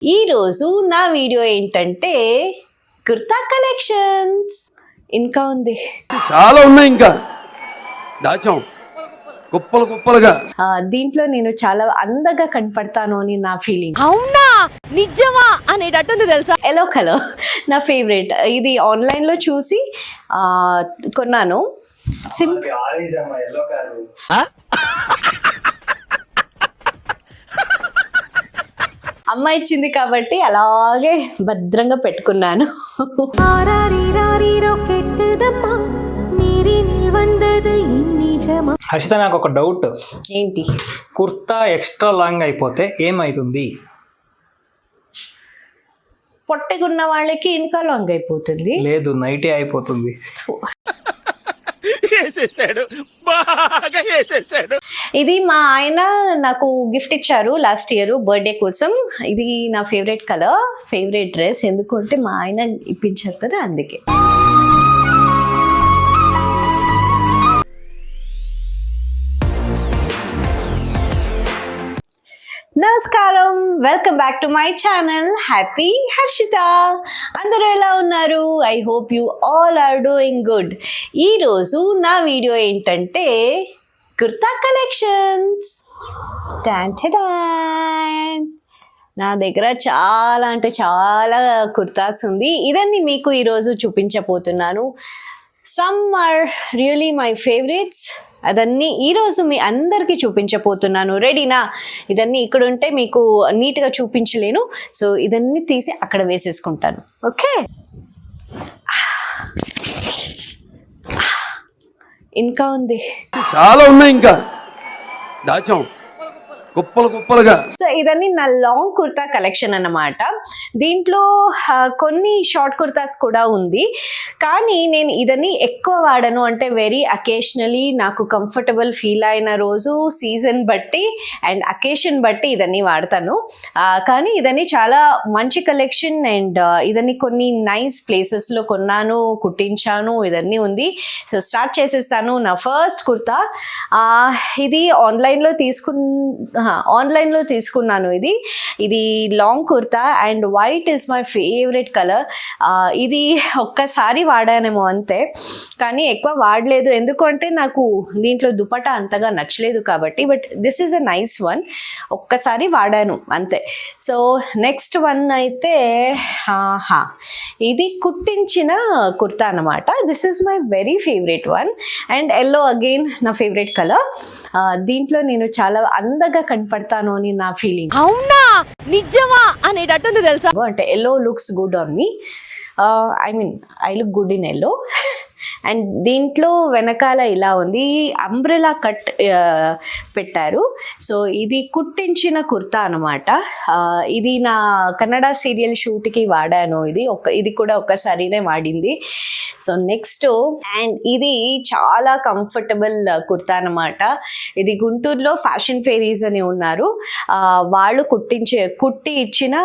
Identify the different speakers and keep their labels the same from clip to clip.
Speaker 1: ఈరోజు నా వీడియో ఏంటంటే కుర్తా కలెక్షన్స్. ఇంకా ఉంది,
Speaker 2: చాలా ఉన్నాయి, ఇంకా దాచాం కుప్పలు కుప్పలుగా.
Speaker 1: దీంట్లో నేను చాలా అందంగా కనపడతాను అని నా ఫీలింగ్.
Speaker 3: అవునా నిజమా అనేటట్టుంది తెలుసా.
Speaker 1: ఎల్లో కలర్ నా ఫేవరెట్. ఇది ఆన్లైన్ లో చూసి కొన్నాను. అమ్మ ఇచ్చింది కాబట్టి అలాగే భద్రంగా పెట్టుకున్నాను.
Speaker 4: హర్షిత, నాకు ఒక డౌట్.
Speaker 1: ఏంటి?
Speaker 4: కుర్తా ఎక్స్ట్రా లాంగ్ అయిపోతే ఏమైతుంది?
Speaker 1: పొట్టగున్న వాళ్ళకి ఇంకా లాంగ్ అయిపోతుంది.
Speaker 4: లేదు, నైటే అయిపోతుంది.
Speaker 1: ఇది మా ఆయన నాకు గిఫ్ట్ ఇచ్చారు లాస్ట్ ఇయర్ బర్త్డే కోసం. ఇది నా ఫేవరెట్ కలర్, ఫేవరెట్ డ్రెస్. ఎందుకంటే మా ఆయన ఇప్పించారు కదా, అందుకే. నమస్కారం, welcome back to my channel happy Harshitha. అందరూ ఎలా ఉన్నారు? I hope you all are doing good. ఈరోజు నా వీడియో ఏంటంటే కుర్తా కలెక్షన్స్. నా దగ్గర చాలా అంటే చాలా కుర్తాస్ ఉంది. ఇదన్నీ మీకు ఈరోజు చూపించబోతున్నాను. Some are really my favourites. అదన్నీ ఈరోజు మీ అందరికీ చూపించబోతున్నాను. రెడీనా? ఇదన్నీ ఇక్కడ ఉంటే మీకు నీట్గా చూపించలేను, సో ఇదన్నీ తీసి అక్కడ వేసేసుకుంటాను. ఓకే, ఇంకా ఉంది,
Speaker 2: చాలా ఉన్నాయి, ఇంకా దాచాం కుప్పలు కుప్పలుగా.
Speaker 1: సో ఇదన్నీ నా లాంగ్ కుర్తా కలెక్షన్ అన్నమాట. దీంట్లో కొన్ని షార్ట్ కుర్తాస్ కూడా ఉంది, కానీ నేను ఇదన్నీ ఎక్కువ వాడను. అంటే వెరీ అకేషనలీ నాకు కంఫర్టబుల్ ఫీల్ అయిన రోజు, సీజన్ బట్టి అండ్ అకేషన్ బట్టి ఇదన్నీ వాడతాను. కానీ ఇదన్నీ చాలా మంచి కలెక్షన్ అండ్ ఇదన్నీ కొన్ని నైస్ ప్లేసెస్లో కొన్నాను, కుట్టించాను. ఇదన్నీ ఉంది. సో స్టార్ట్ చేసేస్తాను. నా ఫస్ట్ కుర్తా ఇది ఆన్లైన్లో తీసుకున్నాను. ఇది long kurta and white is my favourite colour. ఇది ఒక్కసారి వాడానేమో అంతే, కానీ ఎక్కువ వాడలేదు. ఎందుకంటే నాకు దీంట్లో దుపట్టా అంతగా నచ్చలేదు కాబట్టి. But this is a nice one. ఒక్కసారి వాడాను అంతే. సో నెక్స్ట్ వన్ అయితే ఇది కుట్టించిన కుర్తా అన్నమాట. This is my very favourite one and yellow again నా ఫేవరెట్ కలర్. దీంట్లో నేను చాలా అందంగా కనపడతాను అని నా ఫీలింగ్.
Speaker 3: అవునా నిజమా అనేటట్టుంది తెలుసా.
Speaker 1: అంటే yellow looks good on me. I mean I look good in yellow. And దీంట్లో వెనకాల ఇలా ఉంది, అంబ్రెలా కట్ పెట్టారు. సో ఇది కుట్టించిన కుర్తా అనమాట. ఇది నా కన్నడ సీరియల్ షూట్కి వాడాను. ఇది కూడా ఒక్కసారినే వాడింది. సో నెక్స్ట్, అండ్ ఇది చాలా కంఫర్టబుల్ కుర్తా అనమాట. ఇది గుంటూరులో ఫ్యాషన్ ఫెయిరీస్ అని ఉన్నారు, వాళ్ళు కుట్టి ఇచ్చిన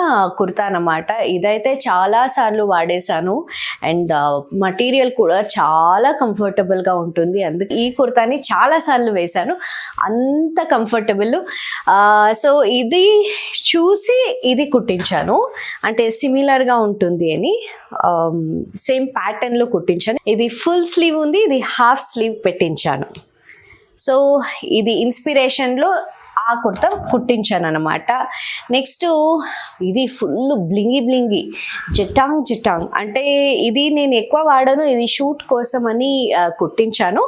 Speaker 1: కుర్తా అనమాట. ఇదైతే చాలా సార్లు వాడేశాను అండ్ మటీరియల్ కూడా చాలా కంఫర్టబుల్గా ఉంటుంది. అందుకే ఈ కుర్తాని చాలా సార్లు వేశాను, అంత కంఫర్టబుల్. సో ఇది చూసి ఇది కుట్టించాను, అంటే సిమిలర్గా ఉంటుంది అని. సేమ్ ప్యాటర్న్లో కుట్టించాను. ఇది ఫుల్ స్లీవ్ ఉంది, ఇది హాఫ్ స్లీవ్ పెట్టించాను. సో ఇది ఇన్స్పిరేషన్లో ఆ కుర్తా కుట్టించాను అనమాట. నెక్స్ట్ ఇది ఫుల్ బ్లింగి జటాంగ్. అంటే ఇది నేను ఎక్కువ వాడను, ఇది షూట్ కోసం అని కుట్టించాను.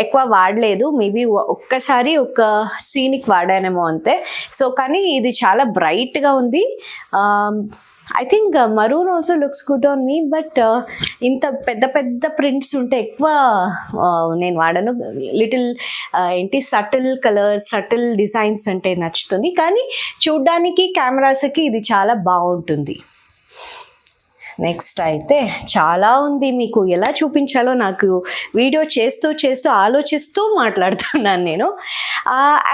Speaker 1: ఎక్కువ వాడలేదు, మేబీ ఒక్కసారి ఒక సీన్కి వాడానేమో అంతే. సో కానీ ఇది చాలా బ్రైట్గా ఉంది. I think maroon also looks good on me. But ఇంత పెద్ద ప్రింట్స్ ఉంటే ఎక్కువ నేను వాడను. Little subtle colours, subtle designs అంటే నచ్చుతుంది. కానీ చూడ్డానికి కెమెరాస్కి ఇది చాలా బాగుంటుంది. నెక్స్ట్ అయితే చాలా ఉంది, మీకు ఎలా చూపించాలో నాకు వీడియో చేస్తూ ఆలోచిస్తూ మాట్లాడుతున్నాను నేను.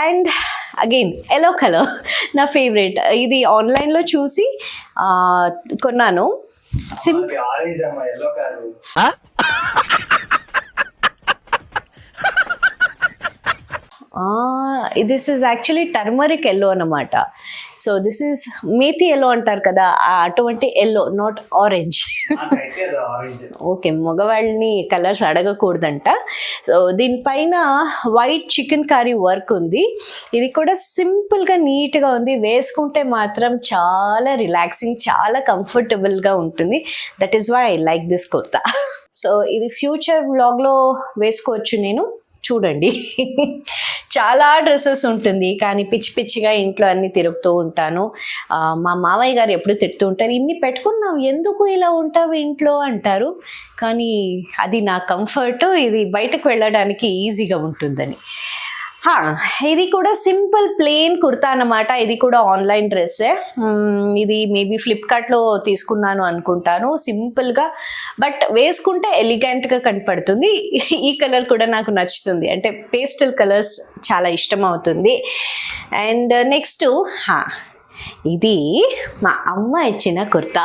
Speaker 1: అండ్ అగైన్ ఎల్లో కలర్ నా ఫేవరెట్. ఇది ఆన్లైన్లో చూసి కొన్నాను. This is actually turmeric yellow అనమాట. So this is methi yellow అంటారు కదా, అటువంటి ఎల్లో, నాట్ ఆరెంజ్. ఓకే, మగవాళ్ళని కలర్స్ అడగకూడదంట. సో దీనిపైన వైట్ చికెన్ కర్రీ వర్క్ ఉంది. ఇది కూడా సింపుల్గా నీట్గా ఉంది. వేసుకుంటే మాత్రం చాలా రిలాక్సింగ్, చాలా కంఫర్టబుల్గా ఉంటుంది. That is why I like this kurta. So ఇది ఫ్యూచర్ వ్లాగ్లో వేసుకోవచ్చు నేను, చూడండి. చాలా డ్రెస్సెస్ ఉంటుంది, కానీ పిచ్చి పిచ్చిగా ఇంట్లో అన్ని తిరుగుతూ ఉంటాను. మా మామయ్య గారు ఎప్పుడు తిడుతూ ఉంటారు, ఇన్ని పెట్టుకున్నావు ఎందుకు ఇలా ఉంటావు ఇంట్లో అంటారు. కానీ అది నా కంఫర్ట్, ఇది బయటకు వెళ్ళడానికి ఈజీగా ఉంటుందని. ఇది కూడా సింపుల్ ప్లెయిన్ కుర్తా అన్నమాట. ఇది కూడా ఆన్లైన్ డ్రెస్సే. ఇది మేబీ ఫ్లిప్కార్ట్లో తీసుకున్నాను అనుకుంటాను. సింపుల్గా బట్ వేసుకుంటే ఎలిగెంట్గా కనపడుతుంది. ఈ కలర్ కూడా నాకు నచ్చుతుంది, అంటే పేస్టల్ కలర్స్ చాలా ఇష్టం అవుతుంది. అండ్ నెక్స్ట్ ఇది మా అమ్మ ఇచ్చిన కుర్తా.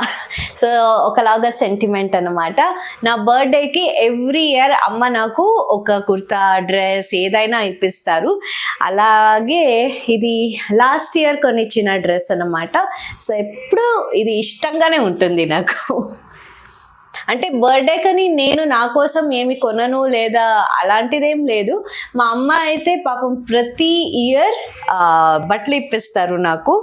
Speaker 1: సో ఒకలాగా సెంటిమెంట్ అనమాట. నా బర్త్డేకి ఎవ్రీ ఇయర్ అమ్మ నాకు ఒక కుర్తా, డ్రెస్ ఏదైనా ఇప్పిస్తారు. అలాగే ఇది లాస్ట్ ఇయర్ కొనిచ్చిన డ్రెస్ అనమాట. సో ఎప్పుడు ఇది ఇష్టంగానే ఉంటుంది నాకు. అంటే బర్త్డే కానీ నేను నా కోసం ఏమి కొనను లేదా అలాంటిదేం లేదు. మా అమ్మ అయితే పాపం ప్రతి ఇయర్ బట్టలు ఇప్పిస్తారు నాకు.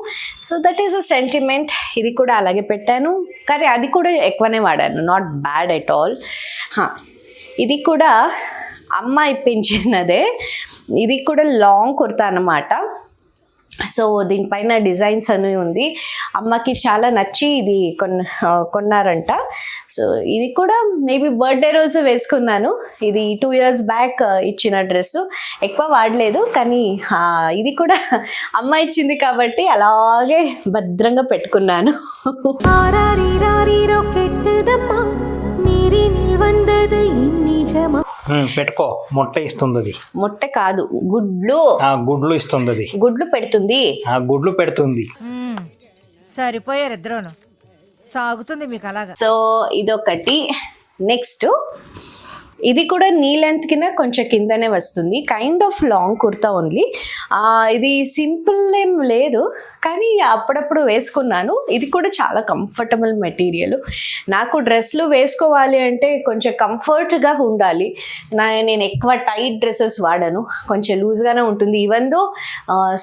Speaker 1: So that is a sentiment. ఇది కూడా అలాగే పెట్టాను, కానీ అది కూడా ఎక్కువనే వాడాను, నాట్ బ్యాడ్ ఎట్ ఆల్. ఇది కూడా అమ్మ ఇప్పించినదే. ఇది కూడా లాంగ్ కుర్తా అన్నమాట. సో దీనిపైన డిజైన్స్ అని ఉంది. అమ్మకి చాలా నచ్చి ఇది కొన్నారంట. సో ఇది కూడా మేబీ బర్త్డే రోజు వేసుకున్నాను. ఇది 2 years బ్యాక్ ఇచ్చిన డ్రెస్సు, ఎక్కువ వాడలేదు. కానీ ఇది కూడా అమ్మ ఇచ్చింది కాబట్టి అలాగే భద్రంగా పెట్టుకున్నాను.
Speaker 4: పెట్టుకో, మొట్ట ఇస్తుంది అది.
Speaker 1: మొట్ట కాదు, గుడ్లు.
Speaker 4: గుడ్లు ఇస్తుంది అది.
Speaker 1: గుడ్లు పెడుతుంది.
Speaker 4: గుడ్లు పెడుతుంది.
Speaker 5: సరిపోయారు ఇద్దరును, సాగుతుంది మీకు అలాగా.
Speaker 1: సో ఇదొకటి. నెక్స్ట్ ఇది కూడా నీ లెంత్ కింద కొంచెం కిందనే వస్తుంది. Kind of long kurta only. ఇది సింపుల్ ఏం లేదు, కానీ అప్పుడప్పుడు వేసుకున్నాను. ఇది కూడా చాలా కంఫర్టబుల్ మెటీరియల్. నాకు డ్రెస్లు వేసుకోవాలి అంటే కొంచెం కంఫర్ట్గా ఉండాలి. నేను ఎక్కువ టైట్ డ్రెస్సెస్ వాడను, కొంచెం లూజ్గానే ఉంటుంది. ఈవెన్ దో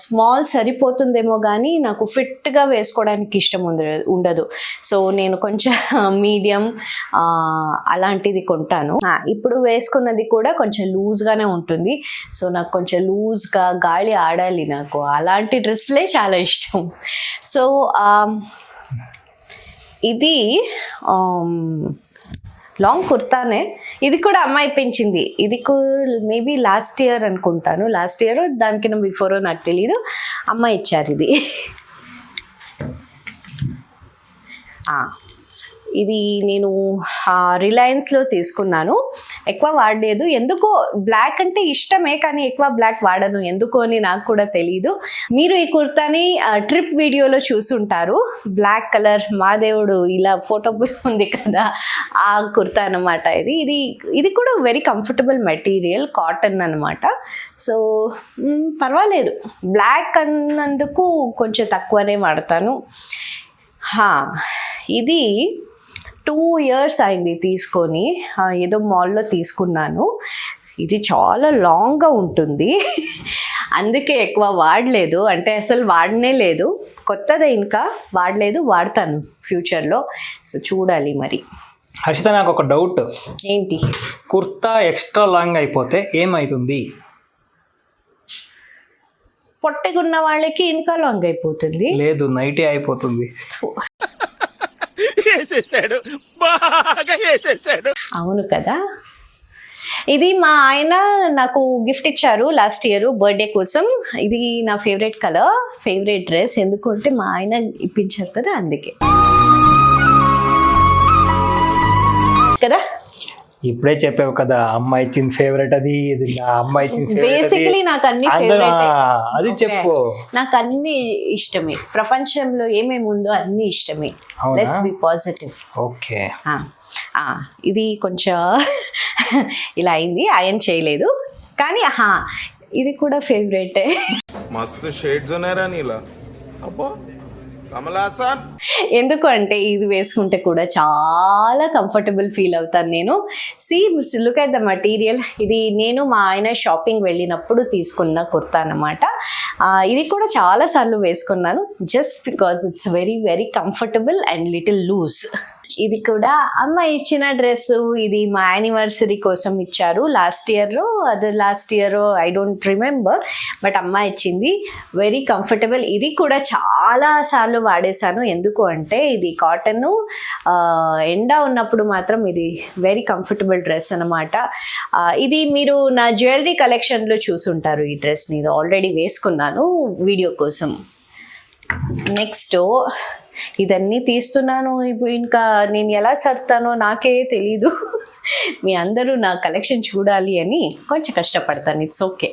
Speaker 1: స్మాల్ సరిపోతుందేమో కానీ నాకు ఫిట్గా వేసుకోవడానికి ఇష్టం ఉండదు. సో నేను కొంచెం మీడియం అలాంటిది కొంటాను. ఇప్పుడు వేసుకున్నది కూడా కొంచెం లూజ్గానే ఉంటుంది. సో నాకు కొంచెం లూజ్గా గాలి ఆడాలి, నాకు అలాంటి డ్రెస్లే చాలా ఇష్టం. సో ఇది లాంగ్ కుర్తానే. ఇది కూడా అమ్మాయి పెంచింది. ఇది మేబీ లాస్ట్ ఇయర్ అనుకుంటాను, లాస్ట్ ఇయర్ దానికన్నా బిఫోరో నాకు తెలీదు. అమ్మాయి ఇచ్చారు ఇది. ఇది నేను రిలయన్స్లో తీసుకున్నాను, ఎక్కువ వాడలేదు. ఎందుకో బ్లాక్ అంటే ఇష్టమే, కానీ ఎక్కువ బ్లాక్ వాడను ఎందుకో అని నాకు కూడా తెలీదు. మీరు ఈ కుర్తాని ట్రిప్ వీడియోలో చూసుంటారు. బ్లాక్ కలర్ మా దేవుడు ఇలా ఫోటో ఉంది కదా, ఆ కుర్తా అనమాట ఇది. ఇది కూడా వెరీ కంఫర్టబుల్ మెటీరియల్, కాటన్ అనమాట. సో పర్వాలేదు, బ్లాక్ అన్నందుకు కొంచెం తక్కువనే వాడతాను. ఇది 2 years అయింది తీసుకొని, ఏదో మాల్లో తీసుకున్నాను. ఇది చాలా లాంగ్గా ఉంటుంది, అందుకే ఎక్కువ వాడలేదు. అంటే అసలు వాడనే లేదు, కొత్తదే ఇంకా వాడలేదు, వాడతాను ఫ్యూచర్లో. సో చూడాలి మరి.
Speaker 4: హర్షిత, నాకు ఒక డౌట్.
Speaker 1: ఏంటి?
Speaker 4: కుర్తా ఎక్స్ట్రా లాంగ్ అయిపోతే ఏమవుతుంది?
Speaker 1: పొట్టగున్న వాళ్ళకి ఇంకా లాంగ్ అయిపోతుంది.
Speaker 4: లేదు, నైటే అయిపోతుంది.
Speaker 1: అవును కదా. ఇది మా ఆయన నాకు గిఫ్ట్ ఇచ్చారు లాస్ట్ ఇయర్ బర్త్డే కోసం. ఇది నా ఫేవరెట్ కలర్, ఫేవరెట్ డ్రెస్. ఎందుకంటే మా ఆయన ఇప్పించారు కదా, అందుకే కదా.
Speaker 4: ఇప్పుడే చెప్పావు కదా, అమ్మాయి ఇచ్చిన ఫేవరెట్ అది, ఇది నా అమ్మాయి ఇచ్చిన
Speaker 1: బేసికలీ నాకు అన్ని ఫేవరెట్.
Speaker 4: అది చెప్పు.
Speaker 1: నాకు అన్ని ఇష్టమే, ప్రపంచంలో ఏమేమి ఉందో అన్ని ఇష్టమే. Let's be positive.
Speaker 4: ఓకే.
Speaker 1: ఇది కొంచెం ఇలా అయింది, ఐరన్ చేయలేదు. కానీ ఇది కూడా ఫేవరెటే.
Speaker 6: मस्त शेड्स ఉన్నాయి రా నీలా అబ్బో కమలాసన్.
Speaker 1: ఎందుకు అంటే ఇది వేసుకుంటే కూడా చాలా కంఫర్టబుల్ ఫీల్ అవుతాను నేను. Look at the material. ఇది నేను మా ఆయన షాపింగ్ వెళ్ళినప్పుడు తీసుకున్న కుర్తా అన్నమాట. ఇది కూడా చాలా సార్లు వేసుకున్నాను just because it's very very comfortable and little loose. ఇది కూడా అమ్మ ఇచ్చిన డ్రెస్సు. ఇది మా యానివర్సరీ కోసం ఇచ్చారు last year I don't remember, but అమ్మ ఇచ్చింది. Very comfortable. ఇది కూడా చాలా సార్లు వాడేశాను. ఎందుకు అంటే ఇది కాటన్, ఎండ ఉన్నప్పుడు మాత్రం ఇది వెరీ కంఫర్టబుల్ డ్రెస్ అనమాట. ఇది మీరు నా జ్యువెలరీ కలెక్షన్లో చూసుంటారు. ఈ డ్రెస్ని ఇది ఆల్రెడీ వేసుకున్నాను వీడియో కోసం. నెక్స్ట్ ఇదన్నీ తీస్తున్నాను. ఇప్పుడు ఇంకా నేను ఎలా సర్తానో నాకే తెలీదు. మీ అందరూ నా కలెక్షన్ చూడాలి అని కొంచెం కష్టపడతాను. It's okay.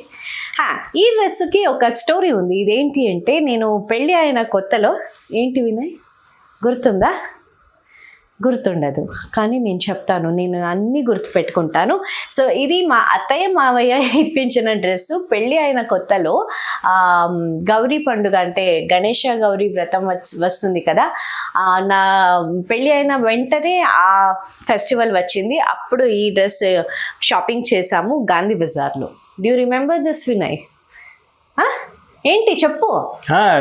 Speaker 1: ఈ డ్రెస్కి ఒక స్టోరీ ఉంది. ఇదేంటి అంటే నేను పెళ్ళి అయిన కొత్తలో, ఏంటి వినయ్ గుర్తుందా? గుర్తుండదు, కానీ నేను చెప్తాను. నేను అన్నీ గుర్తుపెట్టుకుంటాను. సో ఇది మా అత్తయ్య మావయ్య ఇప్పించిన డ్రెస్సు. పెళ్ళి అయిన కొత్తలో గౌరీ పండుగ అంటే గణేష గౌరీ వ్రతం వస్తుంది కదా, నా పెళ్ళి అయిన వెంటనే ఆ ఫెస్టివల్ వచ్చింది. అప్పుడు ఈ డ్రెస్ షాపింగ్ చేశాము గాంధీ బజార్లో. Do you remember this Vinay? ఏంటి చెప్పు.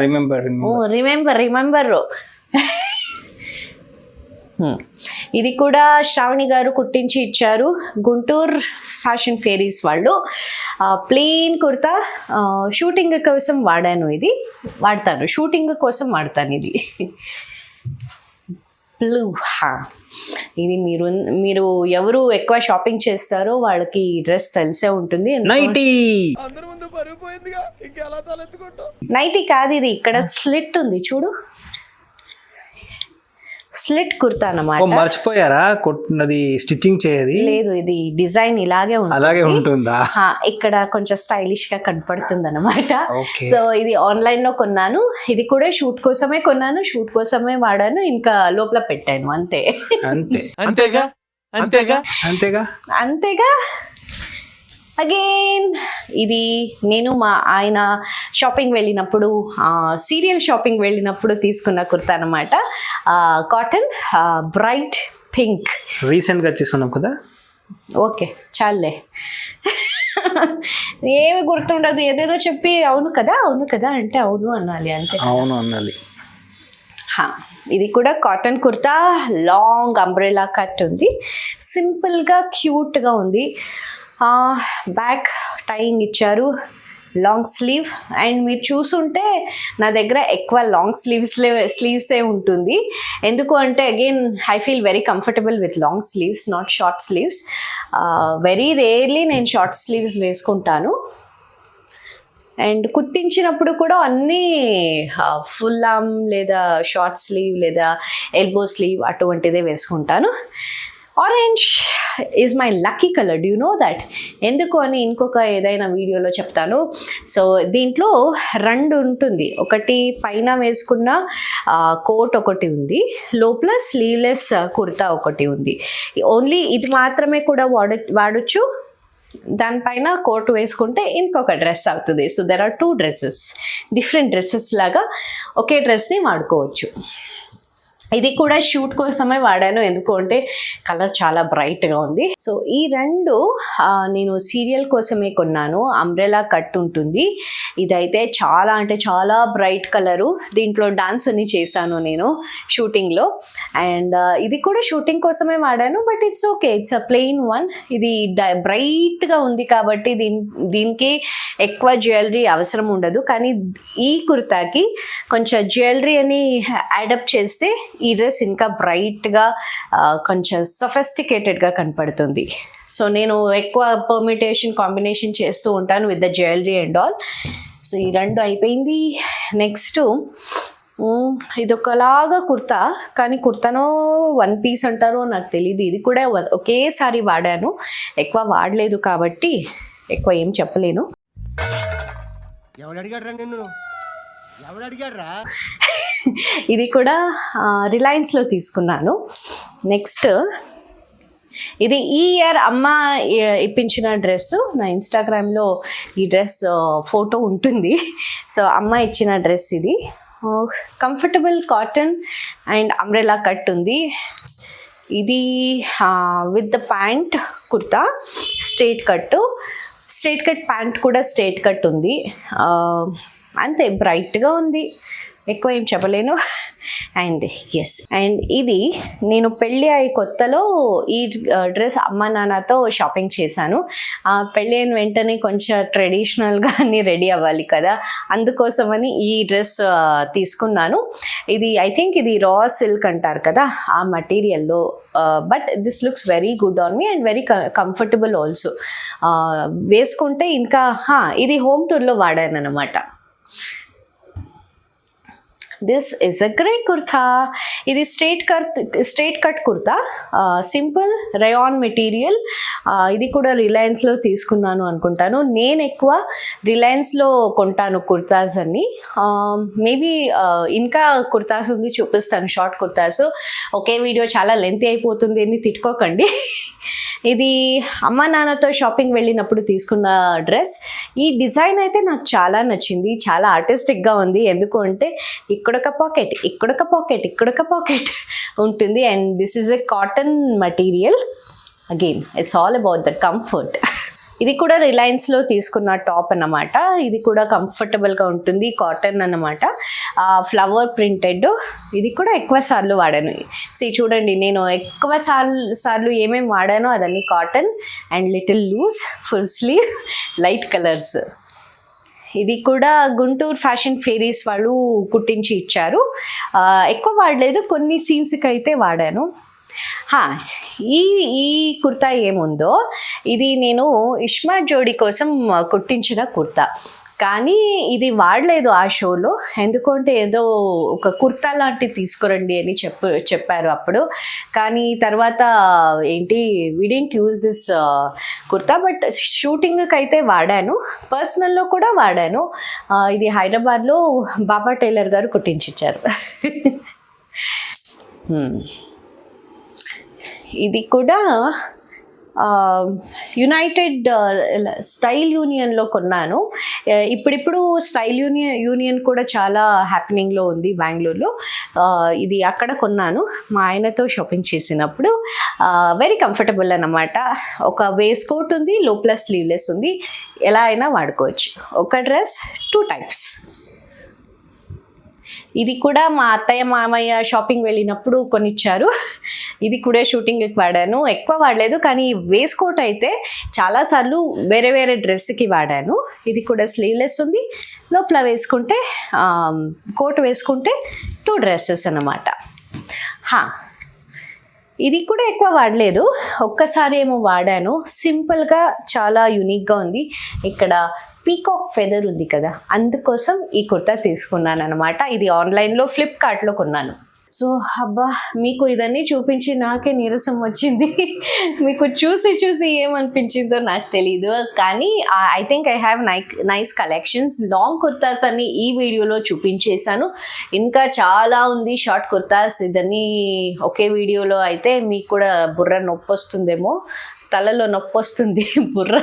Speaker 1: రిమెంబర్. ఇది కూడా శ్రావణి గారు కుట్టించి ఇచ్చారు, గుంటూరు ఫ్యాషన్ ఫేరీస్ వాళ్ళు. ప్లెయిన్ కుర్తా షూటింగ్ కోసం వాడాను. ఇది వాడతాను, షూటింగ్ కోసం వాడతాను. ఇది బ్లూ. ఇది మీరు ఎవరు ఎక్కువ షాపింగ్ చేస్తారో వాళ్ళకి ఈ డ్రెస్ తెలిసే ఉంటుంది. నైటీ కాదు, ఇది ఇక్కడ స్లిట్ ఉంది చూడు, స్లిట్ కుర్తా అన్నమాట.
Speaker 4: మర్చిపోయారా కొట్టినది స్టిచ్చింగ్ చేయది?
Speaker 1: లేదు, ఇది డిజైన్ ఇలాగే
Speaker 4: ఉంటుందా?
Speaker 1: ఇక్కడ కొంచెం స్టైలిష్ గా కనపడుతుంది అనమాట. సో ఇది ఆన్లైన్ లో కొన్నాను. ఇది కూడా షూట్ కోసమే కొన్నాను, షూట్ కోసమే వాడాను, ఇంకా లోపల పెట్టాను. అంతేగా. అగైన్ ఇది నేను మా ఆయన షాపింగ్ వెళ్ళినప్పుడు, సీరియల్ షాపింగ్ వెళ్ళినప్పుడు తీసుకున్న కుర్తా అనమాట. Cotton, bright pink.
Speaker 4: రీసెంట్గా తీసుకున్నాం కదా.
Speaker 1: ఓకే చాలే, ఏమి గుర్తుండదు. ఏదేదో చెప్పి అవును కదా అంటే అవును అనాలి, అంతే.
Speaker 4: అవును అనాలి.
Speaker 1: ఇది కూడా cotton kurta, long umbrella cut ఉంది, సింపుల్గా క్యూట్గా ఉంది. బ్యాక్ టైయింగ్ ఇచ్చారు, లాంగ్ స్లీవ్. అండ్ మీరు చూసుంటే నా దగ్గర ఎక్కువ లాంగ్ స్లీవ్సే ఉంటుంది. ఎందుకు అంటే again I feel very comfortable with long sleeves, not short sleeves. Very rarely నేను షార్ట్ స్లీవ్స్ వేసుకుంటాను. అండ్ కుట్టించినప్పుడు కూడా అన్నీ ఫుల్ ఆర్మ్ లేదా షార్ట్ స్లీవ్ లేదా ఎల్బో స్లీవ్ అటువంటిదే వేసుకుంటాను. Orange is my lucky colour. Do you know that? ఎందుకు అని ఇంకొక ఏదైనా వీడియోలో చెప్తాను. సో దీంట్లో రెండు ఉంటుంది. ఒకటి పైన వేసుకున్న కోట్ ఒకటి ఉంది, లోపల స్లీవ్లెస్ కుర్తా ఒకటి ఉంది. ఓన్లీ ఇది మాత్రమే కూడా వాడచ్చు. దానిపైన కోట్ వేసుకుంటే ఇంకొక డ్రెస్ అవుతుంది. So there are 2 dresses, different dresses లాగా ఒకే డ్రెస్ని వాడుకోవచ్చు. ఇది కూడా షూట్ కోసమే వాడాను, ఎందుకు అంటే కలర్ చాలా బ్రైట్గా ఉంది. సో ఈ రెండు నేను సీరియల్ కోసమే కొన్నాను. అంబ్రెలా కట్ ఉంటుంది. ఇదైతే చాలా అంటే చాలా బ్రైట్ కలరు. దీంట్లో డాన్స్ అని చేశాను నేను షూటింగ్లో. అండ్ ఇది కూడా షూటింగ్ కోసమే వాడాను, but it's okay, it's a plain one. ఇది బ్రైట్గా ఉంది కాబట్టి దీనికి ఎక్కువ జ్యువెలరీ అవసరం ఉండదు. కానీ ఈ కుర్తాకి కొంచెం జ్యువెలరీ అని యాడప్ చేస్తే ఈ డ్రెస్ ఇంకా బ్రైట్గా కొంచెం సొఫిస్టికేటెడ్గా కనపడుతుంది. సో నేను ఎక్కువ కాంబినేషన్ చేస్తూ ఉంటాను with the jewellery and all. So ఈ రెండు అయిపోయింది. నెక్స్ట్ ఇది ఒకలాగా కుర్తా, కానీ కుర్తానో 1 పీస్ అంటారో నాకు తెలీదు. ఇది కూడా ఒకేసారి వాడాను, ఎక్కువ వాడలేదు కాబట్టి ఎక్కువ ఏం చెప్పలేను. ఇది కూడా రిలయన్స్లో తీసుకున్నాను. నెక్స్ట్ ఇది ఈ ఇయర్ అమ్మ ఇప్పించిన డ్రెస్. నా ఇన్స్టాగ్రామ్లో ఈ డ్రెస్ ఫోటో ఉంటుంది. సో అమ్మ ఇచ్చిన డ్రెస్ ఇది. Comfortable cotton and umbrella cut ఉంది. ఇది with the pant kurta, straight cut pant కూడా స్ట్రైట్ కట్ ఉంది. అంతే, బ్రైట్గా ఉంది, ఎక్కువ ఏం చెప్పలేను. అండ్ అండ్ ఇది నేను పెళ్ళి అయ్యి కొత్తలో ఈ డ్రెస్ అమ్మ నాన్నతో షాపింగ్ చేశాను. పెళ్ళి అయిన వెంటనే కొంచెం ట్రెడిషనల్గా అన్నీ రెడీ అవ్వాలి కదా, అందుకోసమని ఈ డ్రెస్ తీసుకున్నాను. ఇది ఐ థింక్ ఇది రా సిల్క్ అంటారు కదా ఆ మటీరియల్లో. But this looks very good on me and very comfortable also. వేసుకుంటే ఇంకా ఇది హోమ్ టూర్లో వాడాను అనమాట. This is a grey kurta. ఇది straight cut kurta, simple rayon material. ఇది కూడా రిలయన్స్లో తీసుకున్నాను అనుకుంటాను. నేను ఎక్కువ రిలయన్స్లో కొంటాను కుర్తాస్ అన్ని. మేబీ ఇంకా కుర్తాస్ ఉంది, చూపిస్తాను, షార్ట్ కుర్తాస్. ఒకే వీడియో చాలా లెంతీ అయిపోతుంది అని తిట్టుకోకండి. ఇది అమ్మ నాన్నతో షాపింగ్ వెళ్ళినప్పుడు తీసుకున్న డ్రెస్. ఈ డిజైన్ అయితే నాకు చాలా నచ్చింది, చాలా ఆర్టిస్టిక్గా ఉంది. ఎందుకు అంటే ఇక్కడొక పాకెట్, ఇక్కడొక పాకెట్, ఇక్కడొక పాకెట్ ఉంటుంది. And this is a cotton material. Again it's all about the comfort. ఇది కూడా రిలయన్స్లో తీసుకున్న టాప్ అన్నమాట. ఇది కూడా కంఫర్టబుల్గా ఉంటుంది, కాటన్ అన్నమాట, ఫ్లవర్ ప్రింటెడ్. ఇది కూడా ఎక్కువ సార్లు వాడాను. చూడండి, నేను ఎక్కువ సార్లు ఏమేమి వాడానో అదన్నీ cotton and little loose, full sleeve, light colours. ఇది కూడా గుంటూరు ఫ్యాషన్ ఫేరీస్ వాళ్ళు కుట్టించి ఇచ్చారు. ఎక్కువ వాడలేదు, కొన్ని సీన్స్కి అయితే వాడాను. ఈ కుర్తా ఏముందో ఇది నేను ఇష్మా జోడీ కోసం కుట్టించిన కుర్తా, కానీ ఇది వాడలేదు ఆ షోలో. ఎందుకంటే ఏదో ఒక కుర్తా లాంటిది తీసుకురండి అని చెప్పారు అప్పుడు. కానీ తర్వాత ఏంటి, we didn't use this kurta, but షూటింగ్కి అయితే వాడాను, పర్సనల్లో కూడా వాడాను. ఇది హైదరాబాద్లో బాబా టైలర్ గారు కుట్టించిచ్చారు. ఇది కూడా యునైటెడ్ స్టైల్ యూనియన్లో కొన్నాను. ఇప్పుడు స్టైల్ యూనియన్ కూడా చాలా హ్యాపెనింగ్లో ఉంది బెంగళూరులో. ఇది అక్కడ కొన్నాను మా ఆయనతో షాపింగ్ చేసినప్పుడు. వెరీ కంఫర్టబుల్ అన్నమాట. ఒక వేస్ట్ కోట్ ఉంది, లోపల స్లీవ్లెస్ ఉంది, ఎలా అయినా వాడుకోవచ్చు. ఒక డ్రెస్ 2 టైప్స్. ఇది కూడా మా అత్తయ్య మామయ్య షాపింగ్ వెళ్ళినప్పుడు కొనిచ్చారు. ఇది కూడా షూటింగ్కి వాడాను, ఎక్కువ వాడలేదు, కానీ వేస్ట్ కోట్ అయితే చాలాసార్లు వేరే వేరే డ్రెస్కి వాడాను. ఇది కూడా స్లీవ్లెస్ ఉంది, లోపల వేసుకుంటే కోట్ వేసుకుంటే 2 డ్రెస్సెస్ అన్నమాట. ఇది కూడా ఎక్కువ వాడలేదు, ఒక్కసారి ఏమో వాడాను. సింపుల్గా చాలా యూనిక్గా ఉంది. ఇక్కడ పీకాక్ ఫెదర్ ఉంది కదా, అందుకోసం ఈ కుర్తా తీసుకున్నాను అనమాట. ఇది ఆన్లైన్లో ఫ్లిప్కార్ట్లో కొన్నాను. సో అబ్బా, మీకు ఇదన్నీ చూపించి నాకే నీరసం వచ్చింది. మీకు చూసి ఏమనిపించిందో నాకు తెలీదు, కానీ I think I have nice collections. Long kurtas అన్ని ఈ వీడియోలో చూపించేశాను, ఇంకా చాలా ఉంది షార్ట్ కుర్తాస్. ఇదన్నీ ఒకే వీడియోలో అయితే మీకు కూడా బుర్ర నొప్పి వస్తుందేమో, తలలో నొప్పి వస్తుంది, బుర్ర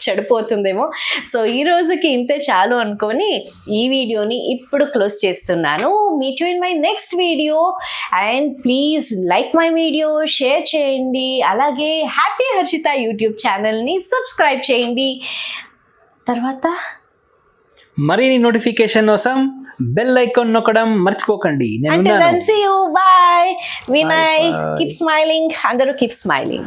Speaker 1: చెడిపోతుందేమో. సో ఈ రోజుకి ఇంతే చాలు అనుకొని ఈ వీడియోని ఇప్పుడు క్లోజ్ చేస్తున్నాను. Meet you in my next video. And please like my video, share చేయండి, అలాగే హ్యాపీ హర్షిత యూట్యూబ్ ఛానల్ని సబ్స్క్రైబ్ చేయండి. తర్వాత
Speaker 4: మరిన్ని నోటిఫికేషన్ కోసం బెల్ ఐకాన్ నొక్కడం మర్చిపోకండి.
Speaker 1: Until then, see you. Bye. Vinay, keep smiling. అందరూ keep smiling.